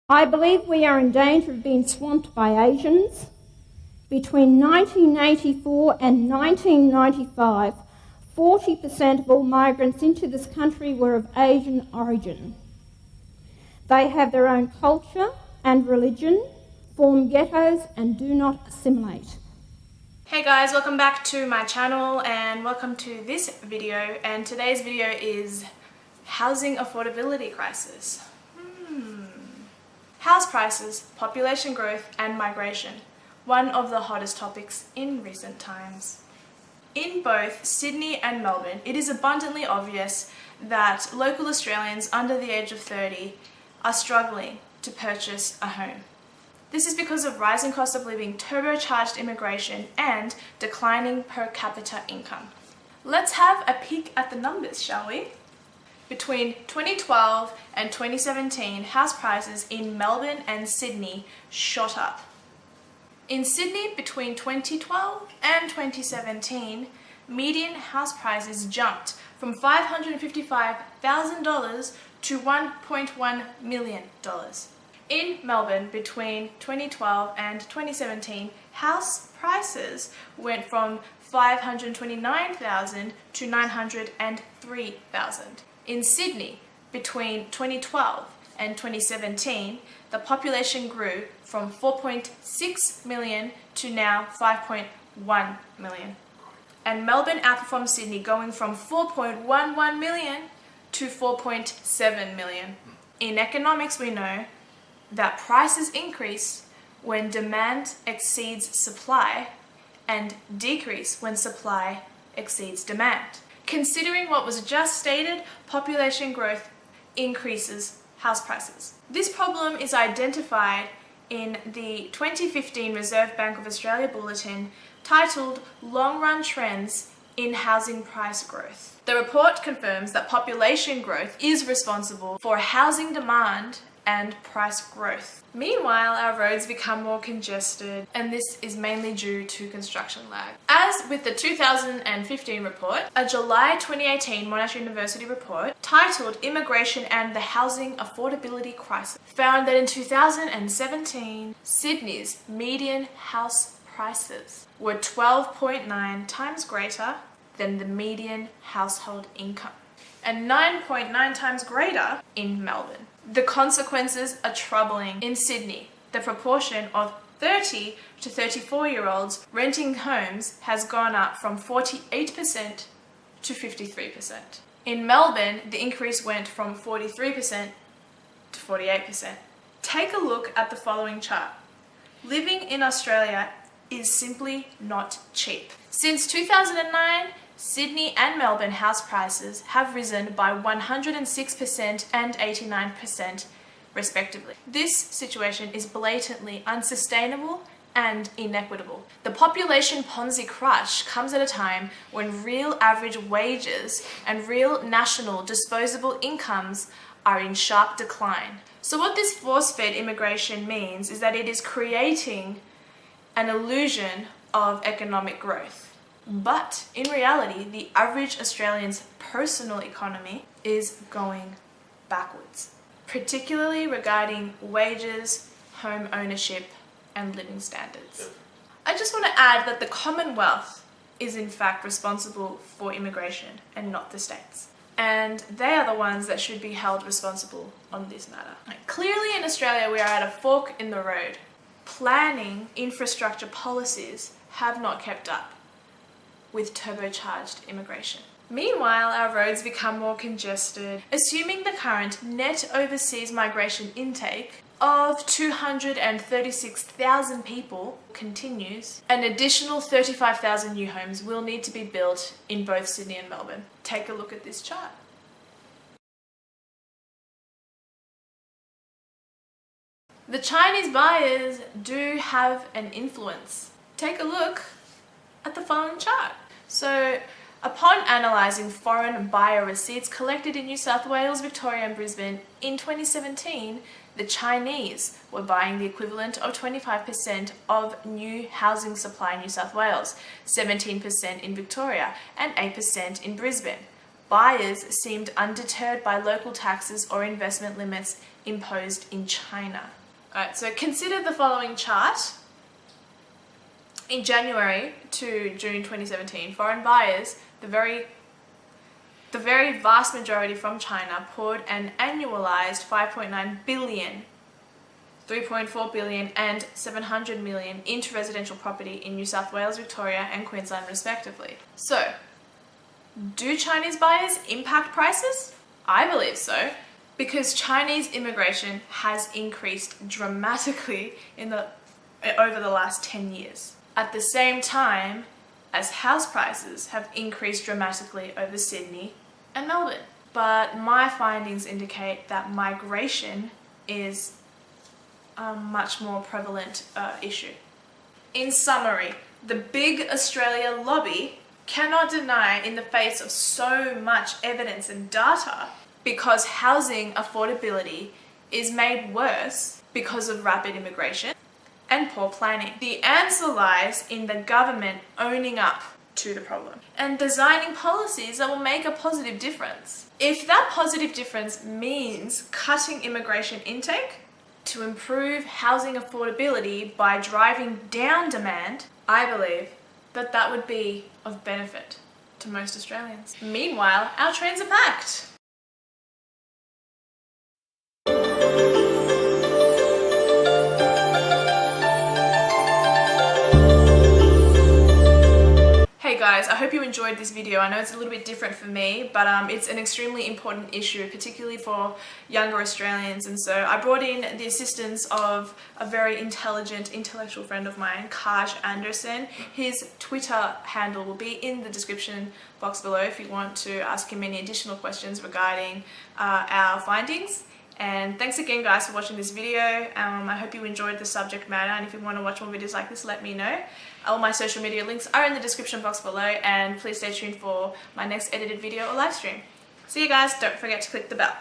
I believe we are in danger of being swamped by Asians. Between 1984 and 1995, 40% of all migrants into this country were of Asian origin. They have their own culture and religion, form ghettos, and do not assimilate. Hey guys, welcome back to my channel and welcome to this video. And today's video is housing affordability crisis. House prices, population growth and migration, one of the hottest topics in recent times. In both Sydney and Melbourne, it is abundantly obvious that local Australians under the age of 30 are struggling to purchase a home. This is because of rising cost of living, turbocharged immigration and declining per capita income. Let's have a peek at the numbers, shall we? Between 2012 and 2017, house prices in Melbourne and Sydney shot up. In Sydney, between 2012 and 2017, median house prices jumped from $555,000 to $1.1 million. In Melbourne, between 2012 and 2017, house prices went from $529,000 to $903,000. In Sydney, between 2012 and 2017, the population grew from 4.6 million to now 5.1 million. And Melbourne outperformed Sydney, going from 4.11 million to 4.7 million. In economics, we know that prices increase when demand exceeds supply and decrease when supply exceeds demand. Considering what was just stated, population growth increases house prices. This problem is identified in the 2015 Reserve Bank of Australia Bulletin titled Long Run Trends in Housing Price Growth. The report confirms that population growth is responsible for housing demand and price growth. Meanwhile, our roads become more congested, and this is mainly due to construction lag. As with the 2015 report, a July 2018 Monash University report titled Immigration and the Housing Affordability Crisis found that in 2017, Sydney's median house prices were 12.9 times greater than the median household income, and 9.9 times greater in Melbourne. The consequences are troubling. In Sydney, the proportion of 30 to 34-year-olds renting homes has gone up from 48% to 53%. In Melbourne, the increase went from 43% to 48%. Take a look at the following chart. Living in Australia is simply not cheap. Since 2009, Sydney and Melbourne house prices have risen by 106% and 89% respectively. This situation is blatantly unsustainable and inequitable. The population Ponzi crush comes at a time when real average wages and real national disposable incomes are in sharp decline. So what this force-fed immigration means is that it is creating an illusion of economic growth. But in reality, the average Australian's personal economy is going backwards, particularly regarding wages, home ownership, and living standards. I just want to add that the Commonwealth is in fact responsible for immigration and not the states. And they are the ones that should be held responsible on this matter. Clearly in Australia, we are at a fork in the road. Planning infrastructure policies have not kept up with turbocharged immigration. Meanwhile, our roads become more congested. Assuming the current net overseas migration intake of 236,000 people continues, an additional 35,000 new homes will need to be built in both Sydney and Melbourne. Take a look at this chart. The Chinese buyers do have an influence. Take a look at the following chart. So, upon analysing foreign buyer receipts collected in New South Wales, Victoria and Brisbane in 2017, the Chinese were buying the equivalent of 25% of new housing supply in New South Wales, 17% in Victoria and 8% in Brisbane. buyers seemed undeterred by local taxes or investment limits imposed in China. Alright, so consider the following chart. In January to June 2017, foreign buyers, the very vast majority from China, poured an annualized 5.9 billion, 3.4 billion and 700 million into residential property in New South Wales, Victoria and Queensland respectively. So, do Chinese buyers impact prices? I believe so, because Chinese immigration has increased dramatically over the last 10 years. At the same time as house prices have increased dramatically over Sydney and Melbourne. But my findings indicate that migration is a much more prevalent issue. In summary, the big Australia lobby cannot deny in the face of so much evidence and data, because housing affordability is made worse because of rapid immigration and poor planning. The answer lies in the government owning up to the problem and designing policies that will make a positive difference. If that positive difference means cutting immigration intake to improve housing affordability by driving down demand, I believe that that would be of benefit to most Australians. Meanwhile, our trains are packed. Hey guys, I hope you enjoyed this video. I know it's a little bit different for me, but it's an extremely important issue, particularly for younger Australians. And so I brought in the assistance of a very intelligent, intellectual friend of mine, Kaj Anderson. His Twitter handle will be in the description box below if you want to ask him any additional questions regarding our findings. And thanks again guys for watching this video. I hope you enjoyed the subject matter, and if you want to watch more videos like this, let me know. All my social media links are in the description box below, and please stay tuned for my next edited video or live stream. See you guys, don't forget to click the bell.